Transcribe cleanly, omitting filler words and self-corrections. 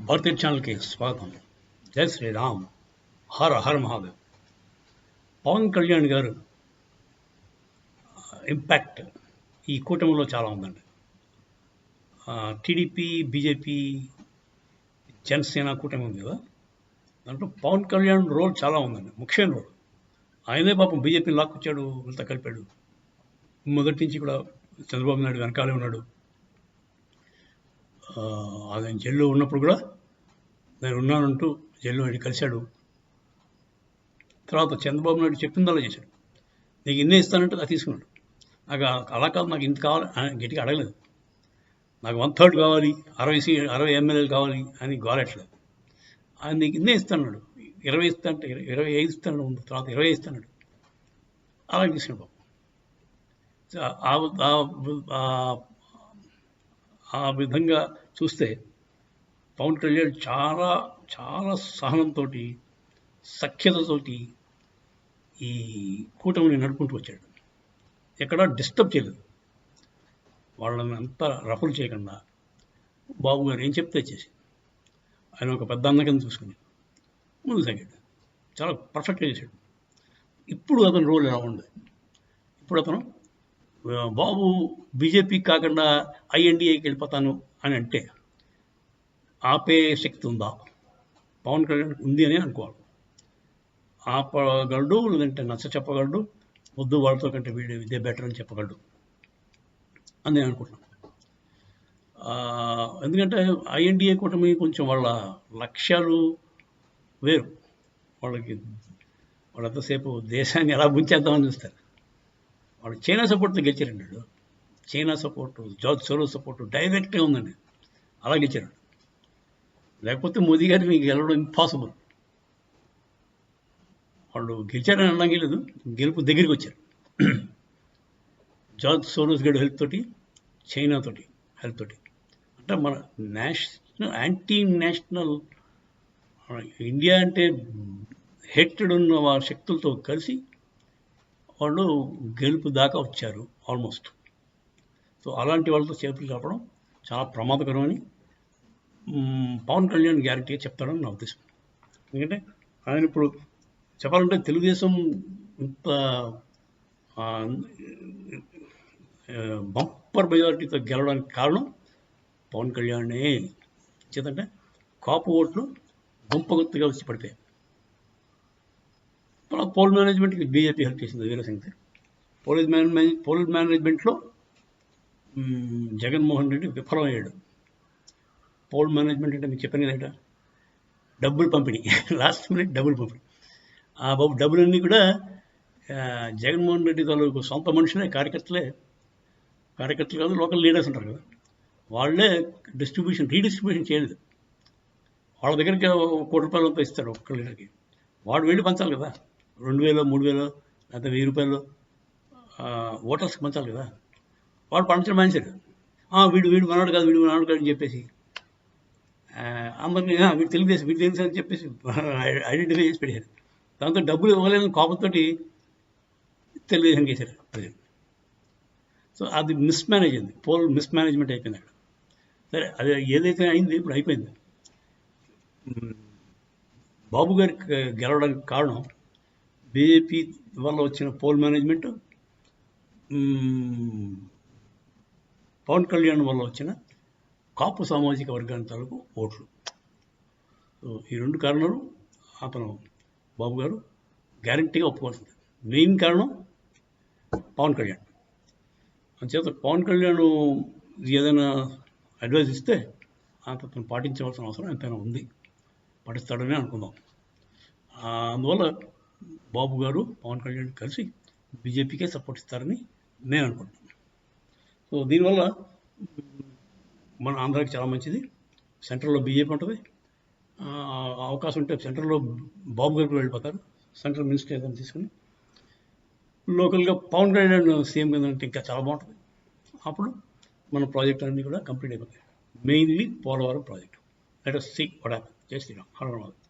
భారతీయ ఛానల్కి స్వాగతం. జై శ్రీరామ్. హర హర మహాదేవ్. పవన్ కళ్యాణ్ గారు ఇంపాక్ట్ ఈ కూటమిలో చాలా ఉందండి. టీడీపీ, బీజేపీ, జనసేన కూటమి ఉంది కదా, దాంట్లో పవన్ కళ్యాణ్ రోల్ చాలా ఉందండి, ముఖ్యమైన రోల్. ఆయనే పాపం బీజేపీని లాక్కొచ్చాడు, అంతా కలిపాడు. మొదటి నుంచి కూడా చంద్రబాబు నాయుడు వెనకాలే ఉన్నాడు. ఆయన జైల్లో ఉన్నప్పుడు కూడా నేను ఉన్నానంటూ జైల్లో వెళ్ళి కలిశాడు. తర్వాత చంద్రబాబు నాయుడు చెప్పిందల్లా చేశాడు. నీకు ఇన్నే ఇస్తానంటే అది తీసుకున్నాడు. నాకు అలా కాదు, నాకు ఇంత కావాలి అని గట్టిగా అడగలేదు. నాకు 1/3 కావాలి, 60 ఎమ్మెల్యేలు కావాలి అని గోలెట్లేదు. ఆయన నీకు ఇన్నే ఇస్తాడు, 20 ఇస్తా అంటే 25 ఇస్తాడు, తర్వాత 20 ఇస్తాడు. అలా తీసుకున్నాడు. ఆ విధంగా చూస్తే పవన్ కళ్యాణ్ చాలా చాలా సహనంతో, సఖ్యతతోటి ఈ కూటమిని నడుపుకుంటూ వచ్చాడు. ఎక్కడా డిస్టర్బ్ చేయలేదు. వాళ్ళని అంతా రఫలు చేయకుండా బాబు గారు ఏం చెప్తే చేసి ఆయన ఒక పెద్ద అన్న కింద చూసుకుని ముందుకు తగ్గాడు. చాలా పర్ఫెక్ట్గా చేశాడు. ఇప్పుడు అతని రోల్ ఎలా ఉంది? ఇప్పుడు అతను బాబు బీజేపీకి కాకుండా ఐఎన్డీఏకి వెళ్ళిపోతాను అని అంటే ఆపే శక్తి ఉందా? పవన్ కళ్యాణ్ ఉంది అని అనుకోవాలి. ఆపగలడు, లేదంటే నచ్చ చెప్పగలడు, వద్దు వాళ్ళతో కంటే వీడు ఇదే బెటర్ అని చెప్పగలడు అని నేను అనుకుంటున్నాను. ఎందుకంటే ఐఎన్డీఏ కూటమి కొంచెం వాళ్ళ లక్ష్యాలు వేరు. వాళ్ళంతసేపు దేశాన్ని ఎలా ముంచేద్దామని చూస్తారు. వాళ్ళు చైనా సపోర్ట్తో గెలిచారండి. China support, George Soros support డైరెక్ట్గా ఉందండి. అలా గెలిచారు. లేకపోతే మోదీ గారిని మీకు గెలవడం ఇంపాసిబుల్. వాళ్ళు గెలిచారని అనడానికి లేదు, గెలుపు దగ్గరికి వచ్చారు. జార్జ్ సోరోస్ గడి హెల్ప్ తోటి, చైనా తోటి హెల్ప్ తోటి. అంటే మన యాంటీ నేషనల్ ఇండియా అంటే హేటెడ్ ఉన్న వాళ్ళ శక్తులతో కలిసి వాళ్ళు గెలుపు దాకా వచ్చారు ఆల్మోస్ట్. సో అలాంటి వాళ్ళతో చేతులు కలపడం చాలా ప్రమాదకరమని పవన్ కళ్యాణ్ గ్యారంటీగా చెప్తాడని నా ఉద్దేశం. ఎందుకంటే ఆయన ఇప్పుడు చెప్పాలంటే తెలుగుదేశం ఇంత బంపర్ మెజారిటీతో గెలవడానికి కారణం పవన్ కళ్యాణే. చేతంటే కాపు ఓట్లు గుంపగుత్తుగా వచ్చి పడిపోయాయి. పోల్ మేనేజ్మెంట్కి బీజేపీ హెల్ప్ చేసింది, వేరే సంగతి. పోల్ మేనేజ్మెంట్లో జగన్మోహన్ రెడ్డి విఫలమయ్యాడు. పోల్ మేనేజ్మెంట్ అంటే మీకు చెప్పాను కదా, డబ్బులు పంపిణీ, లాస్ట్ మినిట్ డబ్బులు పంపిణీ. ఆ బాబు డబ్బులన్నీ కూడా జగన్మోహన్ రెడ్డి తాలూకు సొంత మనుషులే, కార్యకర్తలు కాదు, లోకల్ లీడర్స్ ఉంటారు కదా, వాళ్ళే రీడిస్ట్రిబ్యూషన్ చేయలేదు. వాళ్ళ దగ్గరికి ₹1 కోటి అంతా ఇస్తాడు ఒక్క లీడర్కి. వాడు వెళ్ళి పంచాలి కదా, 2,000, 3,000 లేకపోతే ₹1,000 ఓటర్స్కి పంచాలి కదా. వాడు పంచడం మానేశాడు. వీడు మనవాడు కాదు అని చెప్పేసి అందరినీ వీడు తెలుగుదేశం అని చెప్పేసి ఐడెంటిఫై చేసి పెట్టారు. దాంతో డబ్బులు ఇవ్వలేని కోపంతో తెలుగుదేశం చేశారు ప్రజలు. సో అది మిస్మేనేజ్ అయింది, పోల్ మిస్మేనేజ్మెంట్ అయిపోయింది అక్కడ. సరే, అది ఏదైతే అయింది ఇప్పుడు అయిపోయింది. బాబు గారికి గెలవడానికి కారణం బీజేపీ వల్ల వచ్చిన పోల్ మేనేజ్మెంట్, పవన్ కళ్యాణ్ వల్ల వచ్చిన కాపు సామాజిక వర్గానికి తాలూకు ఓట్లు. సో ఈ 2 కారణాలు అతను బాబు గారు గ్యారంటీగా ఒప్పుకోవాల్సింది. మెయిన్ కారణం పవన్ కళ్యాణ్. అంచేత పవన్ కళ్యాణ్ ఏదైనా అడ్వైజ్ ఇస్తే అతను పాటించవలసిన అవసరం ఎంతైనా ఉంది, పాటిస్తాడని అనుకుందాం. అందువల్ల బాబు గారు పవన్ కళ్యాణ్ కలిసి బీజేపీకే సపోర్ట్ ఇస్తారని నేను అనుకుంటున్నాను. సో దీనివల్ల మన ఆంధ్రాకి చాలా మంచిది. సెంట్రల్లో బీజేపీ ఉంటుంది. అవకాశం ఉంటే సెంట్రల్లో బాబు గారికి వెళ్ళిపోతారు, సెంట్రల్ మినిస్టర్ ఏదైనా తీసుకుని. లోకల్గా పవన్ కళ్యాణ్ సీఎం కింద అంటే ఇంకా చాలా బాగుంటుంది. అప్పుడు మన ప్రాజెక్ట్ అన్నీ కూడా కంప్లీట్ అయిపోతాయి. Mainly Polavaram project. Let us see what happens. జై శ్రీరామ్. హర హర మహాదేవ్.